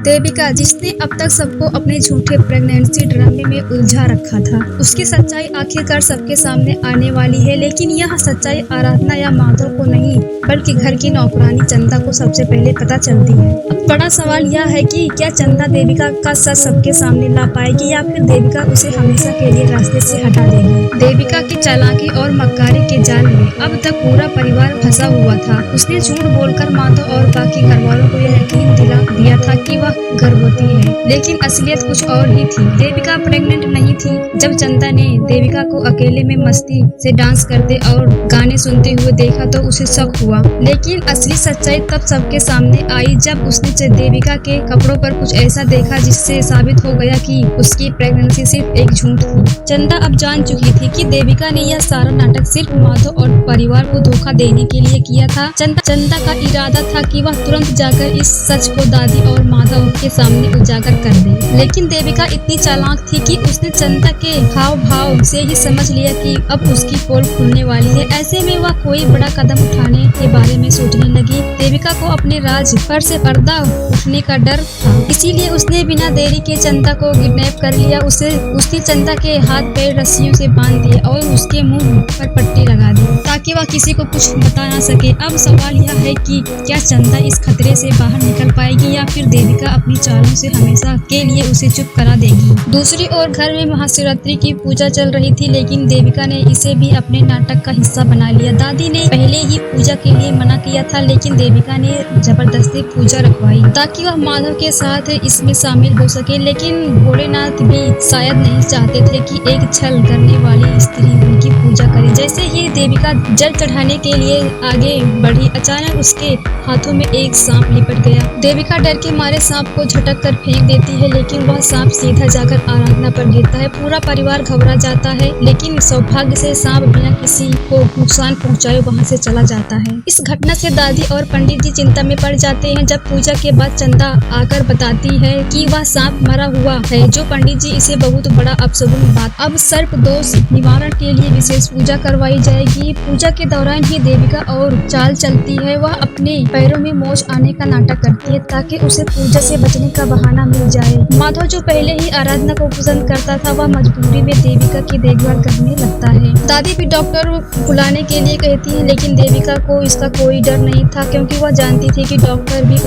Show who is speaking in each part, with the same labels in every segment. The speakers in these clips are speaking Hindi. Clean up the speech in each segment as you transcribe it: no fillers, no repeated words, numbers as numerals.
Speaker 1: देविका, जिसने अब तक सबको अपने झूठे प्रेगनेंसी ड्रामे में उलझा रखा था, उसकी सच्चाई आखिरकार सबके सामने आने वाली है। लेकिन यह सच्चाई आराधना या माधव को नहीं, बल्कि घर की नौकरानी चंदा को सबसे पहले पता चलती है। अब बड़ा सवाल यह है कि क्या चंदा देविका का सच सबके सामने ला पाएगी या फिर देविका उसे हमेशा के लिए रास्ते से हटा देगी। देविका की चालाकी और मक्कारी के जाल में अब तक पूरा परिवार फंसा हुआ था। उसने झूठ बोलकर माधव और बाकी घरवालों को यह यकीन दिला दिया था कि वह गर्भवती है, लेकिन असलियत कुछ और ही थी। देविका प्रेग्नेंट नहीं थी। जब चंदा ने देविका को अकेले में मस्ती से डांस करते और गाने सुनते हुए देखा तो उसे शक हुआ, लेकिन असली सच्चाई तब सबके सामने आई जब उसने देविका के कपड़ों पर कुछ ऐसा देखा जिससे साबित हो गया कि उसकी प्रेगनेंसी सिर्फ एक झूठ थी। चंदा अब जान चुकी थी कि देविका ने यह सारा नाटक सिर्फ माधव और परिवार को धोखा देने के लिए किया था। चंदा का इरादा था कि वह तुरंत जाकर इस सच को दादी और माधव के सामने उजागर कर दे, लेकिन देविका इतनी चालाक थी कि उसने चंदा के हाव भाव से ही समझ लिया कि अब उसकी पोल खुलने वाली है। ऐसे में वह कोई बड़ा कदम उठाने के बारे में सोचने लगी। देविका को अपने राज पर से पर्दा उठने का डर था, इसीलिए उसने बिना देरी के चंदा को किडनैप कर लिया। उसने चंदा के हाथ पैर रस्सियों से बांध दिए और उसके मुंह पर पट्टी लगा दी ताकि वह किसी को कुछ बता ना सके। अब सवाल यह है कि क्या चंदा इस खतरे से बाहर निकल पाएगी या फिर देविका अपनी चालों से हमेशा के लिए उसे चुप करा देगी। दूसरी ओर घर में महाशिवरात्रि की पूजा चल रही थी, लेकिन देविका ने इसे भी अपने नाटक का हिस्सा बना लिया। दादी ने पहले ही पूजा के लिए मना किया था, लेकिन देविका ने जबरदस्ती पूजा रखवाई ताकि वह माधव के साथ इसमें शामिल हो सके। लेकिन भोलेनाथ भी शायद नहीं चाहते थे कि एक छल करने वाली स्त्री उनकी पूजा करे। जैसे ही देविका जल चढ़ाने के लिए आगे बढ़ी, अचानक उसके हाथों में एक सांप लिपट गया। देविका डर के मारे सांप को झटक कर फेंक देती है, लेकिन वह सांप सीधा जाकर आराधना पर गिरता है। पूरा परिवार घबरा जाता है, लेकिन सौभाग्य से सांप बिना किसी को नुकसान पहुंचाए वहां से चला जाता है। इस घटना से दादी और पंडित जी चिंता में पड़ जाते हैं। जब पूजा के बाद चंदा आकर बताती है कि वह सांप मरा हुआ है, जो पंडित जी इसे बहुत बड़ा अपशगुन बात। अब सर्प दोष निवारण के लिए विशेष पूजा करवाई जाएगी। पूजा के दौरान ही देविका और चाल चलती है। वह अपने पैरों में मोच आने का नाटक करती है ताकि उसे पूजा से बचने का बहाना मिल जाए। माधव जो पहले ही आराधना को पसंद करता था, वह मजबूरी में देविका की देखभाल करने लगता है। दादी भी डॉक्टर बुलाने के लिए कहती है, लेकिन देविका को इसका कोई डर नहीं था, क्योंकि वह जानती थी कि डॉक्टर भी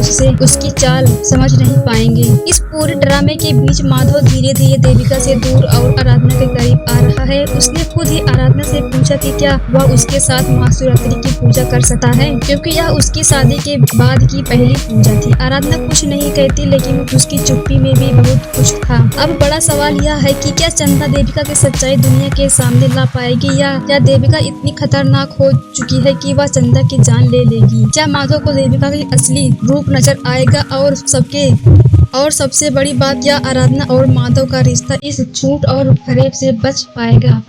Speaker 1: उसकी चाल समझ नहीं पाएंगे। इस पूरे ड्रामे के बीच माधव धीरे धीरे देविका से दूर और आराधना के करीब आ रहा है। उसने खुद ही आराधना से पूछा कि क्या वह उसके साथ महाशिवरात्रि की पूजा कर सकता है, क्योंकि यह उसकी शादी के बाद की पहली पूजा थी। आराधना कुछ नहीं कहती, लेकिन उसकी चुप्पी में भी बहुत कुछ था। अब बड़ा सवाल यह है कि क्या चंदा देविका की सच्चाई दुनिया के सामने ला पाएगी या देविका इतनी खतरनाक हो चुकी है कि वह चंदा की जान ले लेगी। क्या माधव को देविका की असली रूप नजर आएगा और सबसे बड़ी बात, क्या आराधना और माधव का रिश्ता इस झूठ और फरेब से बच पाएगा।